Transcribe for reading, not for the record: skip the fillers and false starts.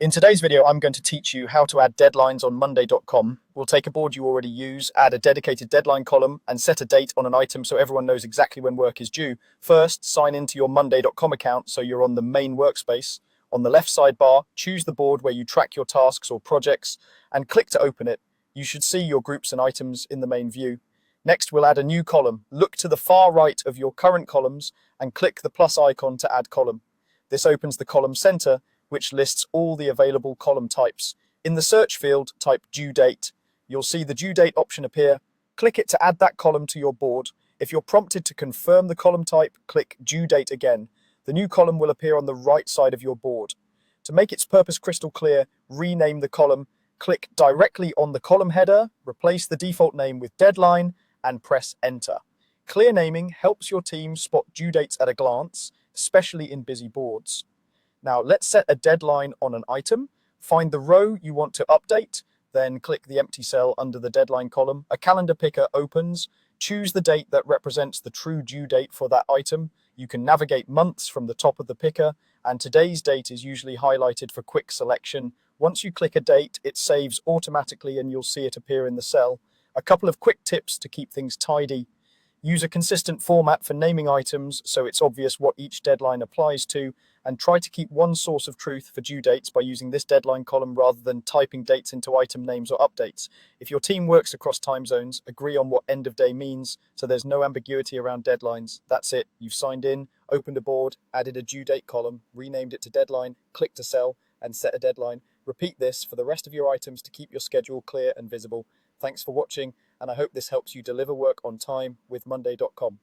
In today's video, I'm going to teach you how to add deadlines on Monday.com. We'll take a board you already use, add a dedicated deadline column, and set a date on an item so everyone knows exactly when work is due. First, sign into your Monday.com account so you're on the main workspace. On the left sidebar, choose the board where you track your tasks or projects, and click to open it. You should see your groups and items in the main view. Next, we'll add a new column. Look to the far right of your current columns and click the plus icon to add column. This opens the column center, which lists all the available column types. In the search field, type due date. You'll see the due date option appear. Click it to add that column to your board. If you're prompted to confirm the column type, click due date again. The new column will appear on the right side of your board. To make its purpose crystal clear, rename the column. Click directly on the column header, replace the default name with deadline, and press enter. Clear naming helps your team spot due dates at a glance, especially in busy boards. Now let's set a deadline on an item. Find the row you want to update, then click the empty cell under the deadline column. A calendar picker opens. Choose the date that represents the true due date for that item. You can navigate months from the top of the picker, and today's date is usually highlighted for quick selection. Once you click a date, it saves automatically and you'll see it appear in the cell. A couple of quick tips to keep things tidy. Use a consistent format for naming items so it's obvious what each deadline applies to, and try to keep one source of truth for due dates by using this deadline column rather than typing dates into item names or updates. If your team works across time zones, agree on what end of day means so there's no ambiguity around deadlines. That's it. You've signed in, opened a board, added a due date column, renamed it to deadline, clicked a cell, and set a deadline. Repeat this for the rest of your items to keep your schedule clear and visible. Thanks for watching, and I hope this helps you deliver work on time with Monday.com.